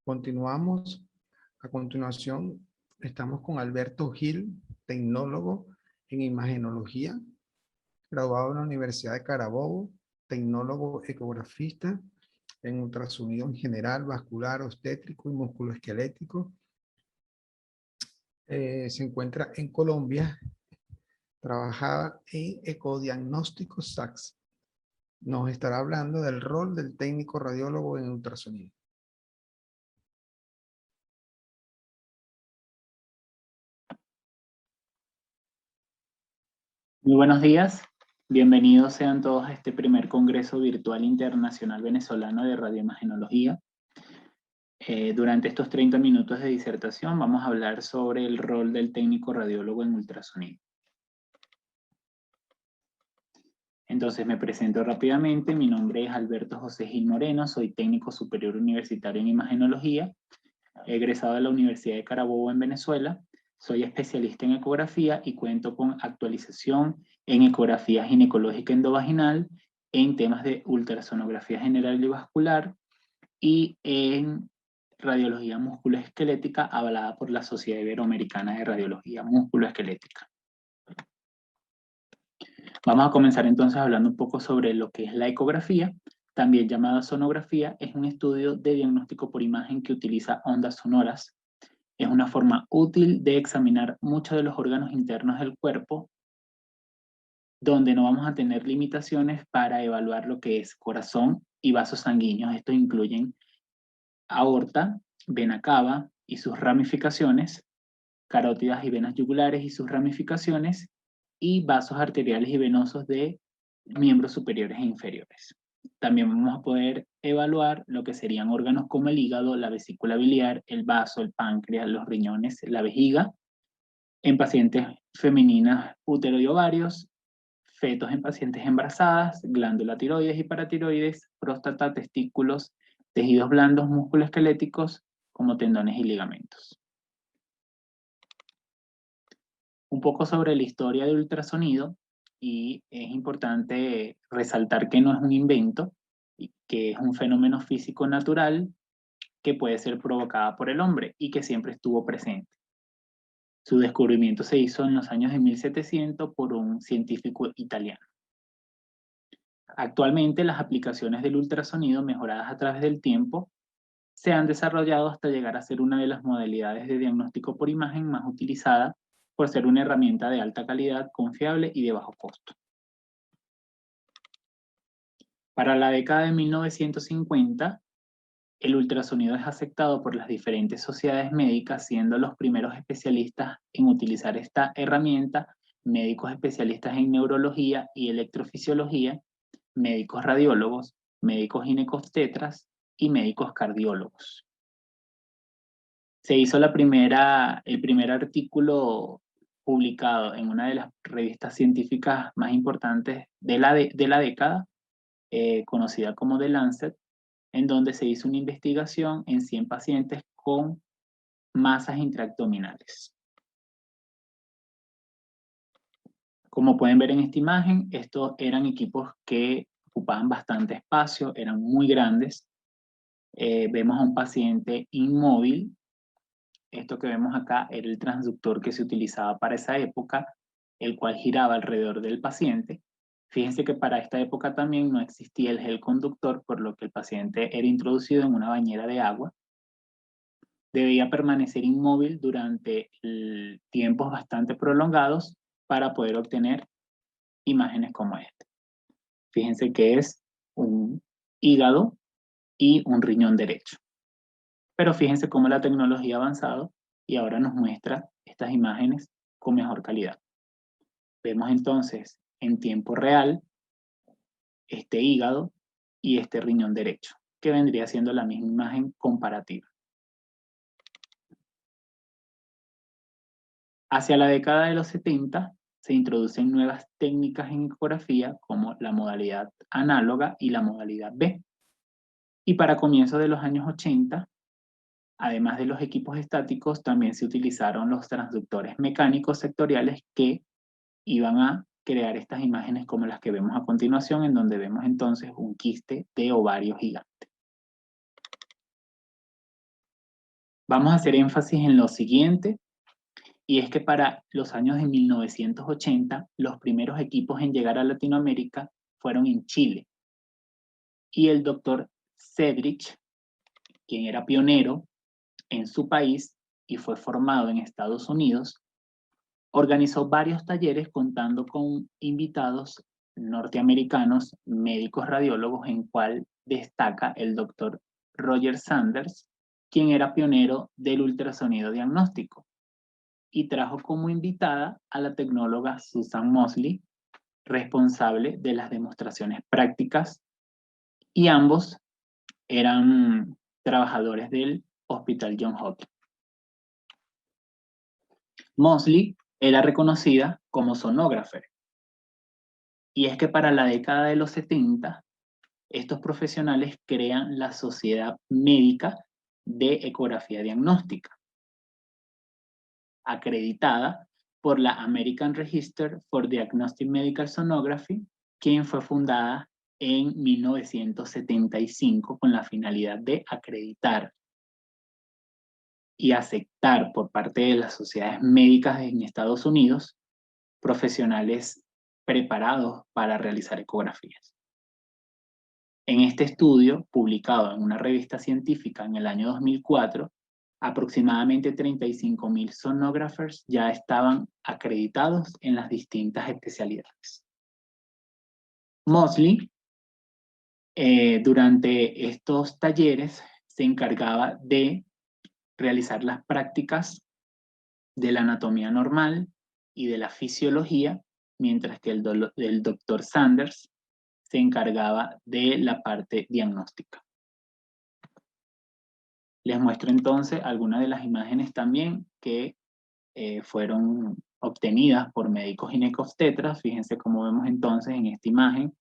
Continuamos. A continuación, estamos con Alberto Gil, tecnólogo en imagenología, graduado en la Universidad de Carabobo, tecnólogo ecografista en ultrasonido en general, vascular, obstétrico y musculoesquelético. Se encuentra en Colombia, trabaja en ecodiagnóstico SACS. Nos estará hablando del rol del técnico radiólogo en ultrasonido. Muy buenos días, bienvenidos sean todos a este primer Congreso Virtual Internacional Venezolano de Radioimagenología. Durante estos 30 minutos de disertación vamos a hablar sobre el rol del técnico radiólogo en ultrasonido. Entonces me presento rápidamente, mi nombre es Alberto José Gil Moreno, soy técnico superior universitario en imagenología, egresado de la Universidad de Carabobo en Venezuela. Soy especialista en ecografía y cuento con actualización en ecografía ginecológica endovaginal, en temas de ultrasonografía general y vascular y en radiología musculoesquelética avalada por la Sociedad Iberoamericana de Radiología Musculoesquelética. Vamos a comenzar entonces hablando un poco sobre lo que es la ecografía, también llamada sonografía. Es un estudio de diagnóstico por imagen que utiliza ondas sonoras. Es una forma útil de examinar muchos de los órganos internos del cuerpo, donde no vamos a tener limitaciones para evaluar lo que es corazón y vasos sanguíneos. Estos incluyen aorta, vena cava y sus ramificaciones, carótidas y venas yugulares y sus ramificaciones, y vasos arteriales y venosos de miembros superiores e inferiores. También vamos a poder evaluar lo que serían órganos como el hígado, la vesícula biliar, el vaso, el páncreas, los riñones, la vejiga, en pacientes femeninas útero y ovarios, fetos en pacientes embarazadas, glándula tiroides y paratiroides, próstata, testículos, tejidos blandos musculoesqueléticos como tendones y ligamentos. Un poco sobre la historia del ultrasonido, y es importante resaltar que no es un invento, y que es un fenómeno físico natural que puede ser provocada por el hombre y que siempre estuvo presente. Su descubrimiento se hizo en los años de 1700 por un científico italiano. Actualmente las aplicaciones del ultrasonido mejoradas a través del tiempo se han desarrollado hasta llegar a ser una de las modalidades de diagnóstico por imagen más utilizada por ser una herramienta de alta calidad, confiable y de bajo costo. Para la década de 1950, el ultrasonido es aceptado por las diferentes sociedades médicas, siendo los primeros especialistas en utilizar esta herramienta médicos especialistas en neurología y electrofisiología, médicos radiólogos, médicos ginecobstetras y médicos cardiólogos. Se hizo el primer artículo publicado en una de las revistas científicas más importantes de la década, conocida como The Lancet, en donde se hizo una investigación en 100 pacientes con masas intraabdominales. Como pueden ver en esta imagen, estos eran equipos que ocupaban bastante espacio, eran muy grandes. Vemos a un paciente inmóvil. Esto que vemos acá era el transductor que se utilizaba para esa época, el cual giraba alrededor del paciente. Fíjense que para esta época también no existía el gel conductor, por lo que el paciente era introducido en una bañera de agua. Debía permanecer inmóvil durante tiempos bastante prolongados para poder obtener imágenes como esta. Fíjense que es un hígado y un riñón derecho. Pero fíjense cómo la tecnología ha avanzado y ahora nos muestra estas imágenes con mejor calidad. Vemos entonces en tiempo real este hígado y este riñón derecho, que vendría siendo la misma imagen comparativa. Hacia la década de los 70 se introducen nuevas técnicas en ecografía como la modalidad análoga y la modalidad B. Y para comienzos de los años 80, además de los equipos estáticos, también se utilizaron los transductores mecánicos sectoriales que iban a crear estas imágenes como las que vemos a continuación, en donde vemos entonces un quiste de ovario gigante. Vamos a hacer énfasis en lo siguiente, y es que para los años de 1980, los primeros equipos en llegar a Latinoamérica fueron en Chile. Y el doctor Cedrich, quien era pionero en su país y fue formado en Estados Unidos, organizó varios talleres contando con invitados norteamericanos, médicos radiólogos, en cual destaca el doctor Roger Sanders, quien era pionero del ultrasonido diagnóstico, y trajo como invitada a la tecnóloga Susan Mosley, responsable de las demostraciones prácticas, y ambos eran trabajadores del Hospital Johns Hopkins. Mosley era reconocida como sonógrafa, y es que para la década de los 70, estos profesionales crean la Sociedad Médica de Ecografía Diagnóstica, acreditada por la American Register for Diagnostic Medical Sonography, quien fue fundada en 1975 con la finalidad de acreditar y aceptar por parte de las sociedades médicas en Estados Unidos profesionales preparados para realizar ecografías. En este estudio, publicado en una revista científica en el año 2004, aproximadamente 35.000 sonógrafos ya estaban acreditados en las distintas especialidades. Mosley, durante estos talleres, se encargaba de realizar las prácticas de la anatomía normal y de la fisiología, mientras que el doctor Sanders se encargaba de la parte diagnóstica. Les muestro entonces algunas de las imágenes también que fueron obtenidas por médicos ginecobstetras. Fíjense cómo vemos entonces en esta imagen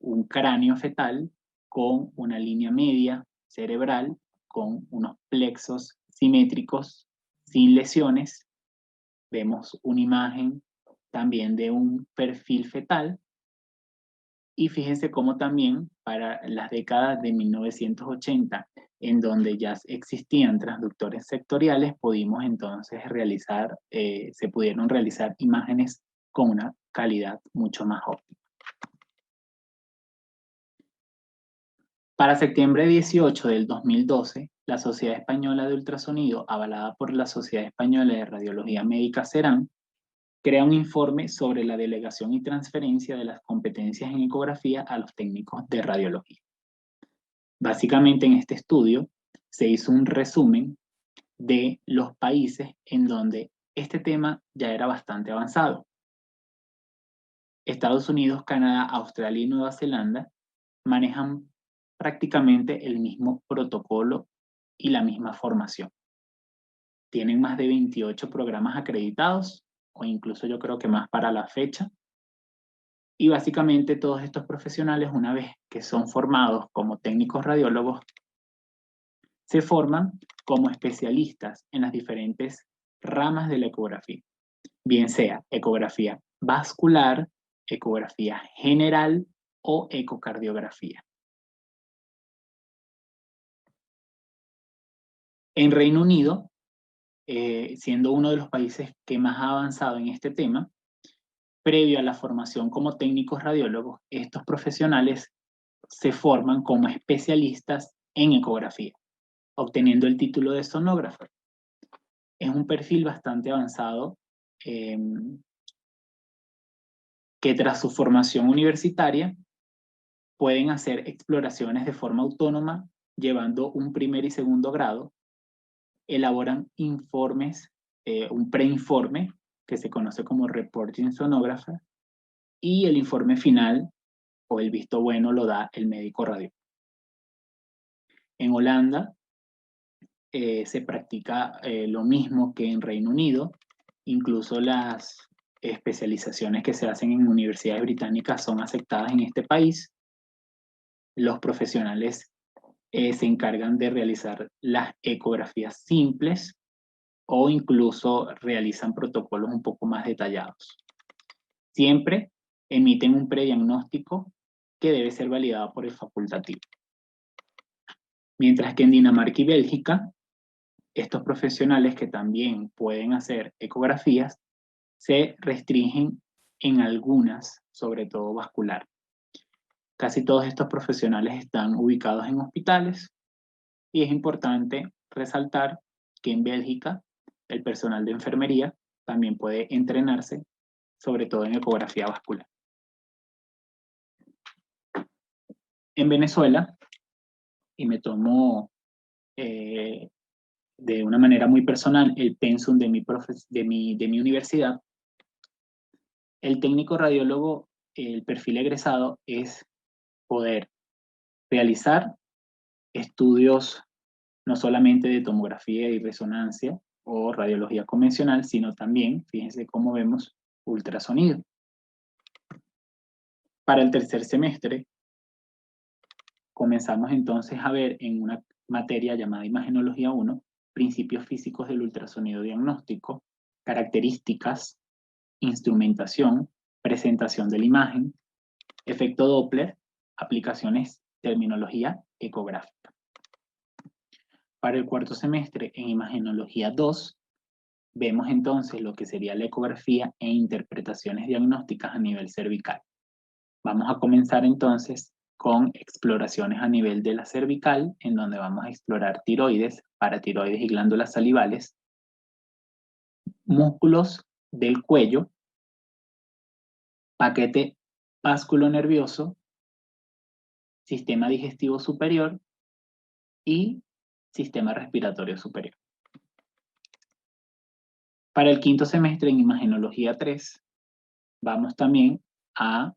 un cráneo fetal con una línea media cerebral, con unos plexos simétricos sin lesiones. Vemos una imagen también de un perfil fetal. Y fíjense cómo también para las décadas de 1980, en donde ya existían transductores sectoriales, pudimos entonces se pudieron realizar imágenes con una calidad mucho más óptima. Para septiembre 18 del 2012, la Sociedad Española de Ultrasonido, avalada por la Sociedad Española de Radiología Médica (SERAM), crea un informe sobre la delegación y transferencia de las competencias en ecografía a los técnicos de radiología. Básicamente en este estudio se hizo un resumen de los países en donde este tema ya era bastante avanzado. Estados Unidos, Canadá, Australia y Nueva Zelanda manejan prácticamente el mismo protocolo y la misma formación. Tienen más de 28 programas acreditados, o incluso yo creo que más para la fecha. Y básicamente todos estos profesionales, una vez que son formados como técnicos radiólogos, se forman como especialistas en las diferentes ramas de la ecografía, bien sea ecografía vascular, ecografía general o ecocardiografía. En Reino Unido, siendo uno de los países que más ha avanzado en este tema, previo a la formación como técnicos radiólogos, estos profesionales se forman como especialistas en ecografía, obteniendo el título de sonógrafo. Es un perfil bastante avanzado que tras su formación universitaria pueden hacer exploraciones de forma autónoma, llevando un primer y segundo grado, elaboran informes, un preinforme que se conoce como Reporting Sonographer, y el informe final o el visto bueno lo da el médico radiólogo. En Holanda se practica lo mismo que en Reino Unido, incluso las especializaciones que se hacen en universidades británicas son aceptadas en este país. Los profesionales se encargan de realizar las ecografías simples o incluso realizan protocolos un poco más detallados. Siempre emiten un prediagnóstico que debe ser validado por el facultativo. Mientras que en Dinamarca y Bélgica estos profesionales que también pueden hacer ecografías se restringen en algunas, sobre todo vascular. Casi todos estos profesionales están ubicados en hospitales y es importante resaltar que en Bélgica el personal de enfermería también puede entrenarse, sobre todo en ecografía vascular. En Venezuela, y me tomo de una manera muy personal el pensum de mi universidad, el técnico radiólogo, el perfil egresado es poder realizar estudios no solamente de tomografía y resonancia o radiología convencional, sino también, fíjense cómo vemos, ultrasonido. Para el tercer semestre, comenzamos entonces a ver en una materia llamada Imagenología 1, principios físicos del ultrasonido diagnóstico, características, instrumentación, presentación de la imagen, efecto Doppler, aplicaciones, terminología ecográfica. Para el cuarto semestre, en Imagenología 2, vemos entonces lo que sería la ecografía e interpretaciones diagnósticas a nivel cervical. Vamos a comenzar entonces con exploraciones a nivel de la cervical, en donde vamos a explorar tiroides, paratiroides y glándulas salivales, músculos del cuello, paquete vasculonervioso, sistema digestivo superior y sistema respiratorio superior. Para el quinto semestre en Imagenología 3, vamos también a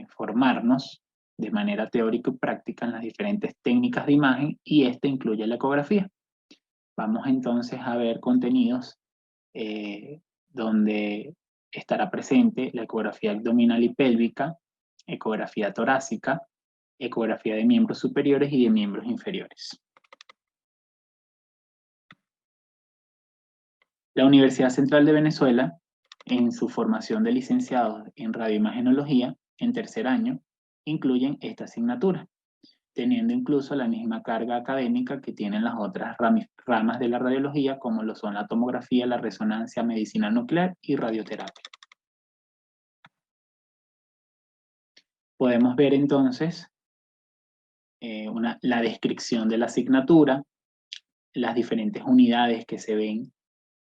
formarnos de manera teórica y práctica en las diferentes técnicas de imagen, y esta incluye la ecografía. Vamos entonces a ver contenidos donde estará presente la ecografía abdominal y pélvica, ecografía torácica, ecografía de miembros superiores y de miembros inferiores. La Universidad Central de Venezuela, en su formación de licenciados en radioimagenología, en tercer año, incluyen esta asignatura, teniendo incluso la misma carga académica que tienen las otras ramas de la radiología, como lo son la tomografía, la resonancia, medicina nuclear y radioterapia. Podemos ver entonces la descripción de la asignatura, las diferentes unidades que se ven,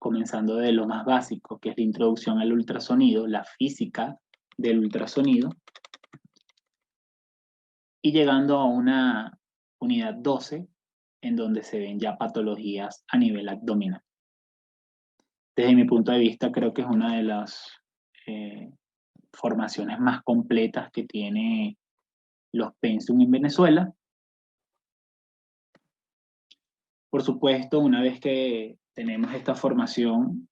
comenzando de lo más básico, que es la introducción al ultrasonido, la física del ultrasonido, y llegando a una unidad 12, en donde se ven ya patologías a nivel abdominal. Desde mi punto de vista, creo que es una de las formaciones más completas que tiene los pensum en Venezuela. Por supuesto, una vez que tenemos esta formación,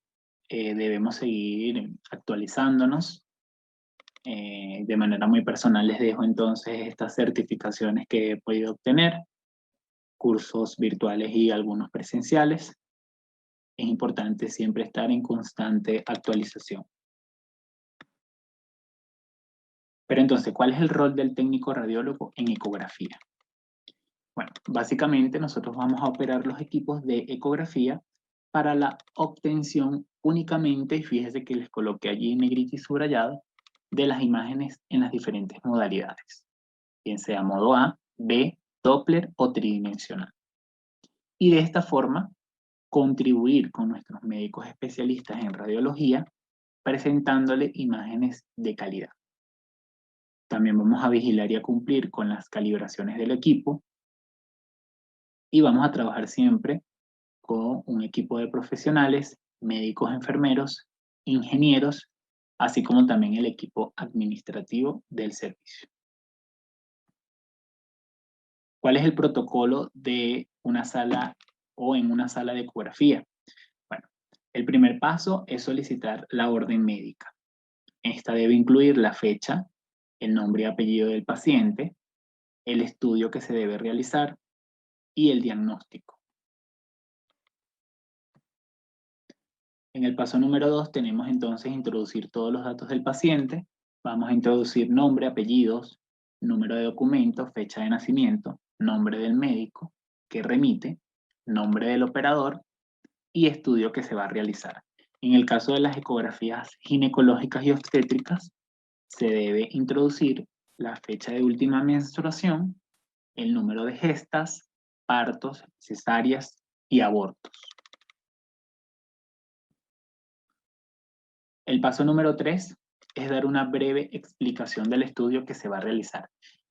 debemos seguir actualizándonos. De manera muy personal les dejo entonces estas certificaciones que he podido obtener, cursos virtuales y algunos presenciales. Es importante siempre estar en constante actualización. Pero entonces, ¿cuál es el rol del técnico radiólogo en ecografía? Bueno, básicamente nosotros vamos a operar los equipos de ecografía para la obtención únicamente, y fíjese que les coloqué allí en negrita y subrayado, de las imágenes en las diferentes modalidades, bien sea modo A, B, Doppler o tridimensional. Y de esta forma, contribuir con nuestros médicos especialistas en radiología, presentándole imágenes de calidad. También vamos a vigilar y a cumplir con las calibraciones del equipo, y vamos a trabajar siempre con un equipo de profesionales, médicos, enfermeros, ingenieros, así como también el equipo administrativo del servicio. ¿Cuál es el protocolo de una sala o en una sala de ecografía? Bueno, el primer paso es solicitar la orden médica. Esta debe incluir la fecha, el nombre y apellido del paciente, el estudio que se debe realizar y el diagnóstico. En el paso número 2 tenemos entonces introducir todos los datos del paciente. Vamos a introducir nombre, apellidos, número de documento, fecha de nacimiento, nombre del médico que remite, nombre del operador y estudio que se va a realizar. En el caso de las ecografías ginecológicas y obstétricas, se debe introducir la fecha de última menstruación, el número de gestas, partos, cesáreas y abortos. El paso número 3 es dar una breve explicación del estudio que se va a realizar.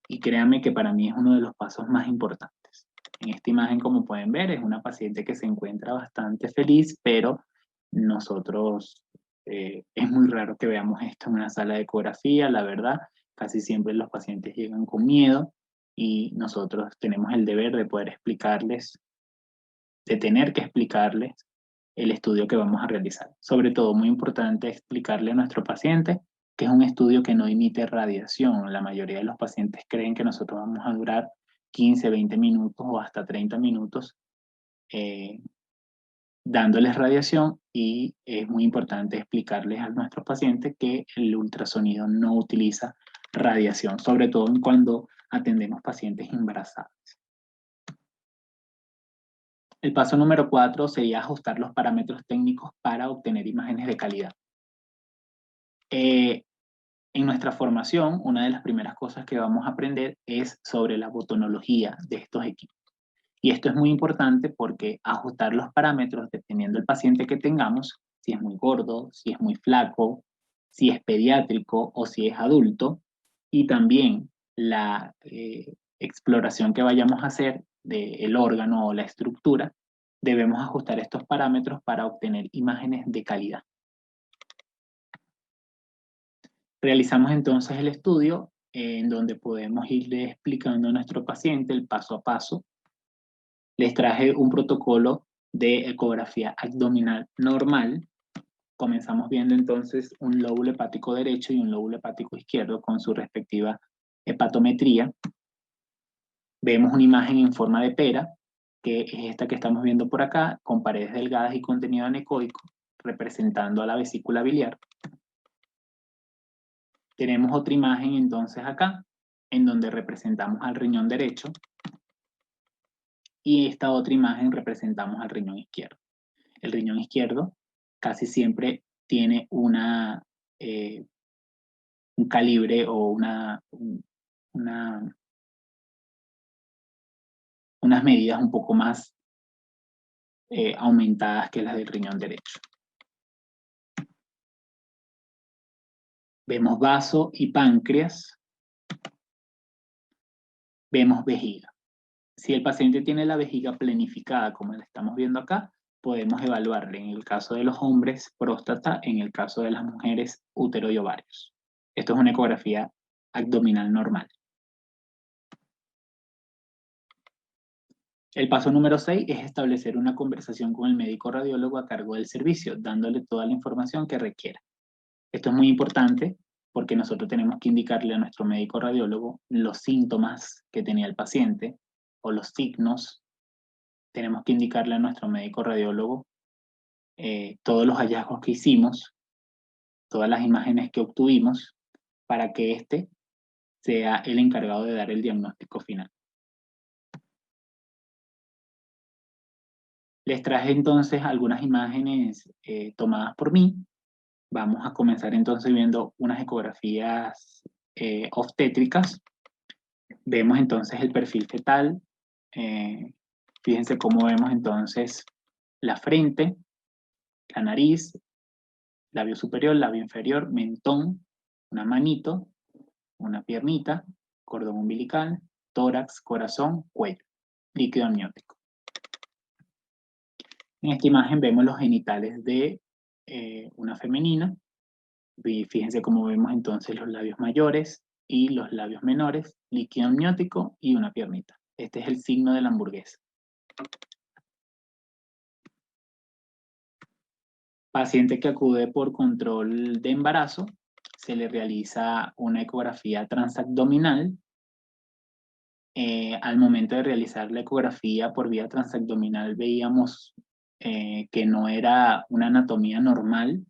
Y créanme que para mí es uno de los pasos más importantes. En esta imagen, como pueden ver, es una paciente que se encuentra bastante feliz, pero nosotros, es muy raro que veamos esto en una sala de ecografía, la verdad. Casi siempre los pacientes llegan con miedo y nosotros tenemos el deber de poder explicarles, de tener que explicarles el estudio que vamos a realizar. Sobre todo, muy importante explicarle a nuestro paciente que es un estudio que no emite radiación. La mayoría de los pacientes creen que nosotros vamos a durar 15, 20 minutos o hasta 30 minutos dándoles radiación, y es muy importante explicarles a nuestros pacientes que el ultrasonido no utiliza radiación, sobre todo cuando atendemos pacientes embarazadas. El paso número 4 sería ajustar los parámetros técnicos para obtener imágenes de calidad. En nuestra formación, una de las primeras cosas que vamos a aprender es sobre la botonología de estos equipos. Y esto es muy importante porque ajustar los parámetros dependiendo del paciente que tengamos, si es muy gordo, si es muy flaco, si es pediátrico o si es adulto, y también la exploración que vayamos a hacer del órgano o la estructura, debemos ajustar estos parámetros para obtener imágenes de calidad. Realizamos entonces el estudio en donde podemos irle explicando a nuestro paciente el paso a paso. Les traje un protocolo de ecografía abdominal normal. Comenzamos viendo entonces un lóbulo hepático derecho y un lóbulo hepático izquierdo con su respectiva hepatometría. Vemos una imagen en forma de pera, que es esta que estamos viendo por acá, con paredes delgadas y contenido anecoico, representando a la vesícula biliar. Tenemos otra imagen entonces acá, en donde representamos al riñón derecho, y esta otra imagen representamos al riñón izquierdo. El riñón izquierdo casi siempre tiene un calibre o unas medidas un poco más aumentadas que las del riñón derecho. Vemos vaso y páncreas. Vemos vejiga. Si el paciente tiene la vejiga planificada, como la estamos viendo acá, podemos evaluarle en el caso de los hombres próstata, en el caso de las mujeres útero y ovarios. Esto es una ecografía abdominal normal. El paso número 6 es establecer una conversación con el médico radiólogo a cargo del servicio, dándole toda la información que requiera. Esto es muy importante porque nosotros tenemos que indicarle a nuestro médico radiólogo los síntomas que tenía el paciente o los signos. Tenemos que indicarle a nuestro médico radiólogo todos los hallazgos que hicimos, todas las imágenes que obtuvimos, para que éste sea el encargado de dar el diagnóstico final. Les traje entonces algunas imágenes tomadas por mí. Vamos a comenzar entonces viendo unas ecografías obstétricas. Vemos entonces el perfil fetal. Fíjense cómo vemos entonces la frente, la nariz, labio superior, labio inferior, mentón, una manito, una piernita, cordón umbilical, tórax, corazón, cuello, líquido amniótico. En esta imagen vemos los genitales de una femenina. Y fíjense cómo vemos entonces los labios mayores y los labios menores, líquido amniótico y una piernita. Este es el signo de la hamburguesa. Paciente que acude por control de embarazo, se le realiza una ecografía transabdominal. Al momento de realizar la ecografía por vía transabdominal veíamos que no era una anatomía normal,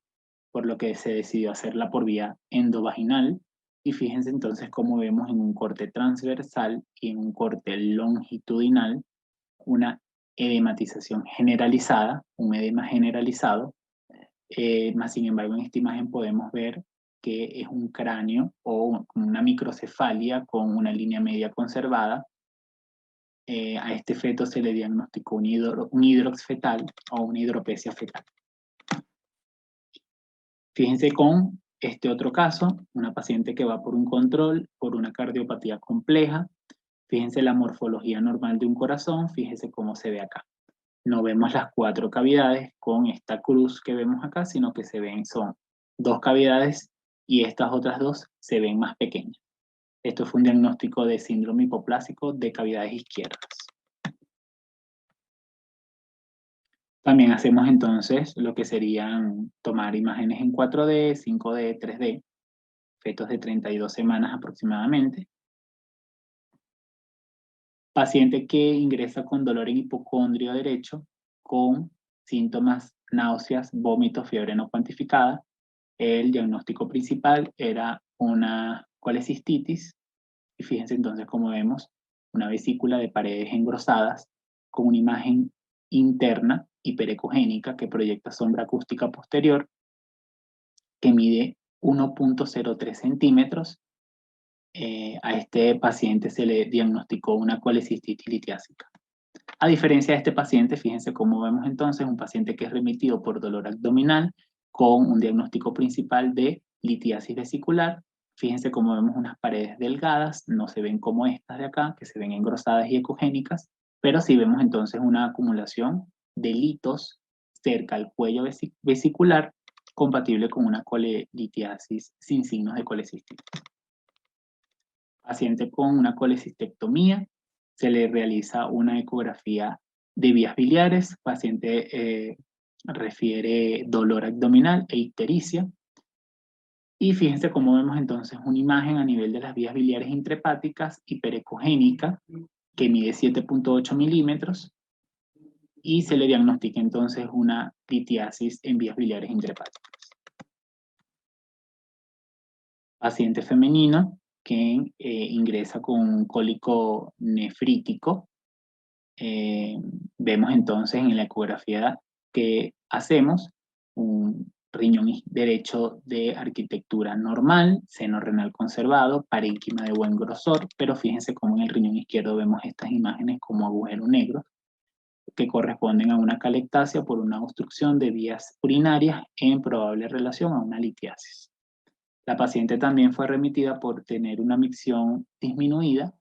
por lo que se decidió hacerla por vía endovaginal. Y fíjense entonces cómo vemos en un corte transversal y en un corte longitudinal una edematización generalizada, un edema generalizado, más sin embargo en esta imagen podemos ver que es un cráneo o una microcefalia con una línea media conservada. A este feto se le diagnosticó un hidrox fetal o una hidropesia fetal. Fíjense con este otro caso, una paciente que va por un control, por una cardiopatía compleja. Fíjense la morfología normal de un corazón, fíjense cómo se ve acá. No vemos las 4 cavidades con esta cruz que vemos acá, sino que se ven, son 2 cavidades y estas otras 2 se ven más pequeñas. Esto fue un diagnóstico de síndrome hipoplásico de cavidades izquierdas. También hacemos entonces lo que serían tomar imágenes en 4D, 5D, 3D, fetos de 32 semanas aproximadamente. Paciente que ingresa con dolor en hipocondrio derecho, con síntomas, náuseas, vómitos, fiebre no cuantificada. El diagnóstico principal era una colecistitis, y fíjense entonces cómo vemos una vesícula de paredes engrosadas con una imagen interna hiperecogénica que proyecta sombra acústica posterior, que mide 1.03 centímetros. A este paciente se le diagnosticó una colecistitis litiásica. A diferencia de este paciente, fíjense cómo vemos entonces un paciente que es remitido por dolor abdominal con un diagnóstico principal de litiasis vesicular. Fíjense cómo vemos unas paredes delgadas, no se ven como estas de acá, que se ven engrosadas y ecogénicas, pero sí vemos entonces una acumulación de litos cerca al cuello vesicular compatible con una colelitiasis sin signos de colecistitis. Paciente con una colecistectomía, se le realiza una ecografía de vías biliares, paciente refiere dolor abdominal e ictericia. Y fíjense cómo vemos entonces una imagen a nivel de las vías biliares intrahepáticas hiperecogénica que mide 7.8 milímetros y se le diagnostica entonces una litiasis en vías biliares intrahepáticas. Paciente femenino que ingresa con un cólico nefrítico. Vemos entonces en la ecografía que hacemos un riñón derecho de arquitectura normal, seno renal conservado, parénquima de buen grosor, pero fíjense cómo en el riñón izquierdo vemos estas imágenes como agujero negro que corresponden a una calectasia por una obstrucción de vías urinarias en probable relación a una litiasis. La paciente también fue remitida por tener una micción disminuida.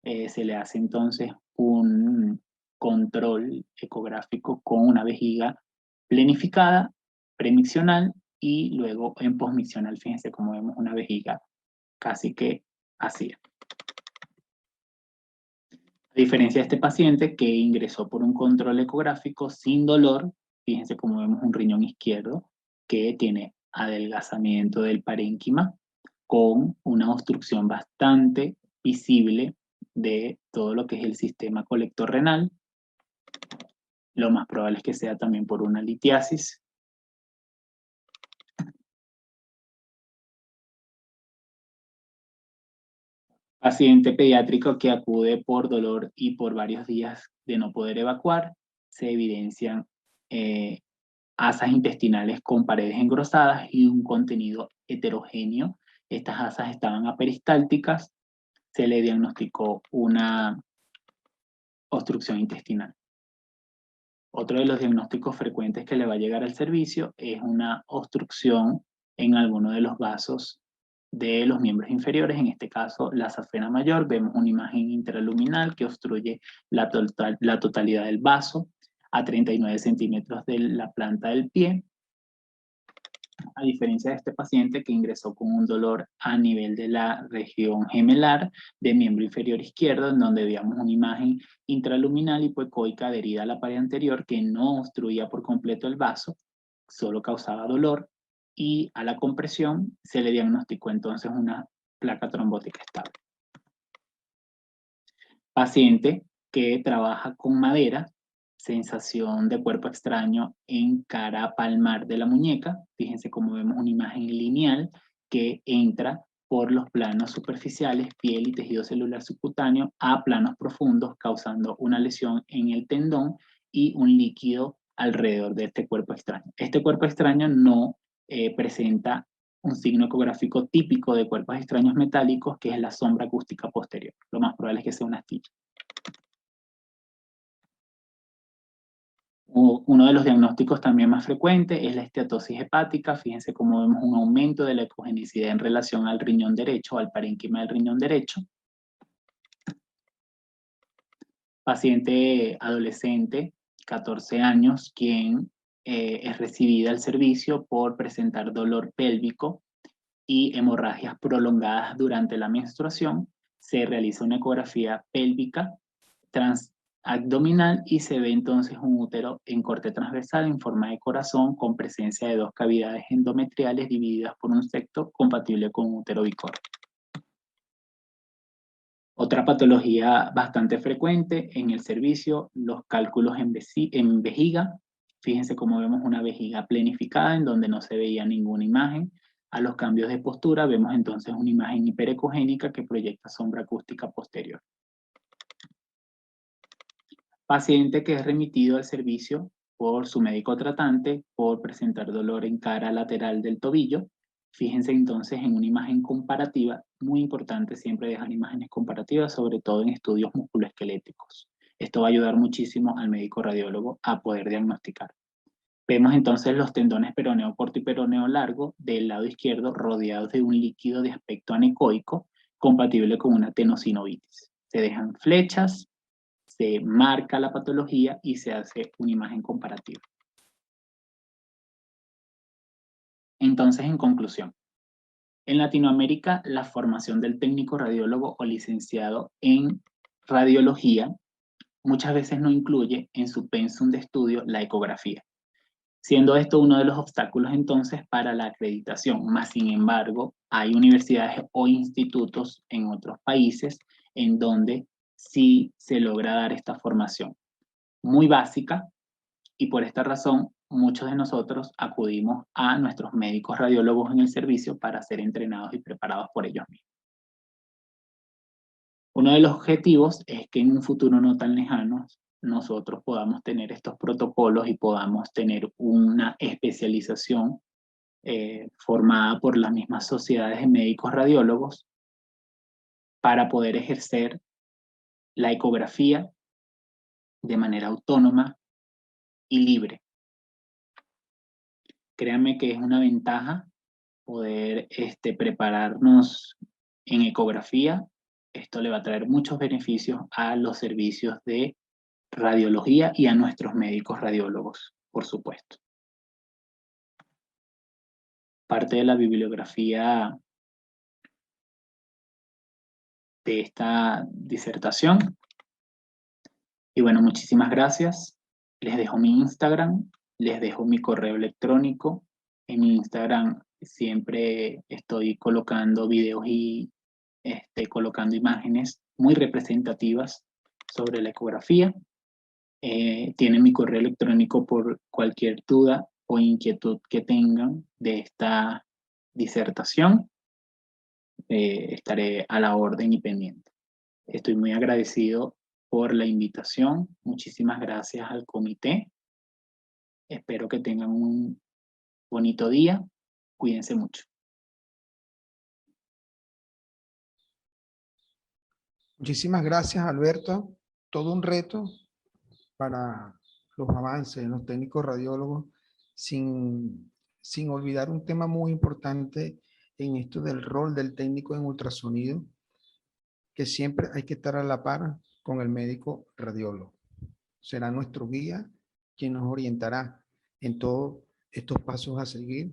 Se le hace entonces un control ecográfico con una vejiga planificada, premiccional y luego en posmiccional. Fíjense cómo vemos una vejiga casi que así. A diferencia de este paciente que ingresó por un control ecográfico sin dolor, fíjense cómo vemos un riñón izquierdo que tiene adelgazamiento del parénquima con una obstrucción bastante visible de todo lo que es el sistema colector renal. Lo más probable es que sea también por una litiasis. Paciente pediátrico que acude por dolor y por varios días de no poder evacuar, se evidencian asas intestinales con paredes engrosadas y un contenido heterogéneo. Estas asas estaban aperistálticas, se le diagnosticó una obstrucción intestinal. Otro de los diagnósticos frecuentes que le va a llegar al servicio es una obstrucción en alguno de los vasos de los miembros inferiores, en este caso la safena mayor. Vemos una imagen intraluminal que obstruye la totalidad del vaso a 39 centímetros de la planta del pie. A diferencia de este paciente que ingresó con un dolor a nivel de la región gemelar de miembro inferior izquierdo, en donde veíamos una imagen intraluminal hipoecoica adherida a la pared anterior que no obstruía por completo el vaso, solo causaba dolor, y a la compresión se le diagnosticó entonces una placa trombótica estable. Paciente que trabaja con madera, sensación de cuerpo extraño en cara palmar de la muñeca. Fíjense cómo vemos una imagen lineal que entra por los planos superficiales, piel y tejido celular subcutáneo, a planos profundos, causando una lesión en el tendón y un líquido alrededor de este cuerpo extraño. Este cuerpo extraño no presenta un signo ecográfico típico de cuerpos extraños metálicos, que es la sombra acústica posterior. Lo más probable es que sea una astilla. Uno de los diagnósticos también más frecuentes es la esteatosis hepática. Fíjense cómo vemos un aumento de la ecogenicidad en relación al riñón derecho, al parénquima del riñón derecho. Paciente adolescente, 14 años, quien es recibida al servicio por presentar dolor pélvico y hemorragias prolongadas durante la menstruación. Se realiza una ecografía pélvica transabdominal y se ve entonces un útero en corte transversal en forma de corazón con presencia de 2 cavidades endometriales divididas por un septo compatible con un útero bicornio. Otra patología bastante frecuente en el servicio, los cálculos en vejiga. Fíjense cómo vemos una vejiga planificada en donde no se veía ninguna imagen. A los cambios de postura vemos entonces una imagen hiperecogénica que proyecta sombra acústica posterior. Paciente que es remitido al servicio por su médico tratante por presentar dolor en cara lateral del tobillo. Fíjense entonces en una imagen comparativa, muy importante siempre dejar imágenes comparativas, sobre todo en estudios musculoesqueléticos. Esto va a ayudar muchísimo al médico radiólogo a poder diagnosticar. Vemos entonces los tendones peroneo corto y peroneo largo del lado izquierdo rodeados de un líquido de aspecto anecoico compatible con una tenosinovitis. Se dejan flechas, se marca la patología y se hace una imagen comparativa. Entonces, en conclusión, en Latinoamérica la formación del técnico radiólogo o licenciado en radiología muchas veces no incluye en su pensum de estudio la ecografía, siendo esto uno de los obstáculos entonces para la acreditación. Más sin embargo, hay universidades o institutos en otros países en donde sí se logra dar esta formación muy básica, y por esta razón muchos de nosotros acudimos a nuestros médicos radiólogos en el servicio para ser entrenados y preparados por ellos mismos. Uno de los objetivos es que en un futuro no tan lejano nosotros podamos tener estos protocolos y podamos tener una especialización formada por las mismas sociedades de médicos radiólogos para poder ejercer la ecografía de manera autónoma y libre. Créanme que es una ventaja poder prepararnos en ecografía. Esto le va a traer muchos beneficios a los servicios de radiología y a nuestros médicos radiólogos, por supuesto. Parte de la bibliografía de esta disertación. Y bueno, muchísimas gracias. Les dejo mi Instagram, les dejo mi correo electrónico. En mi Instagram siempre estoy colocando videos y colocando imágenes muy representativas sobre la ecografía. Tienen mi correo electrónico por cualquier duda o inquietud que tengan de esta disertación. Estaré a la orden y pendiente. Estoy muy agradecido por la invitación. Muchísimas gracias al comité. Espero que tengan un bonito día. Cuídense mucho. Muchísimas gracias, Alberto. Todo un reto para los avances en los técnicos radiólogos, sin olvidar un tema muy importante en esto del rol del técnico en ultrasonido, que siempre hay que estar a la par con el médico radiólogo. Será nuestro guía quien nos orientará en todos estos pasos a seguir,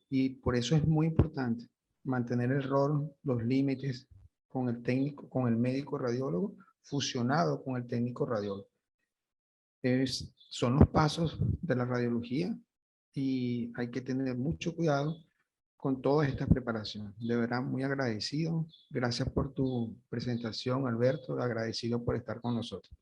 y por eso es muy importante mantener el rol, los límites con el técnico, con el médico radiólogo, fusionado con el técnico radiólogo. Son los pasos de la radiología y hay que tener mucho cuidado con todas estas preparaciones. De verdad, muy agradecido. Gracias por tu presentación, Alberto. Agradecido por estar con nosotros.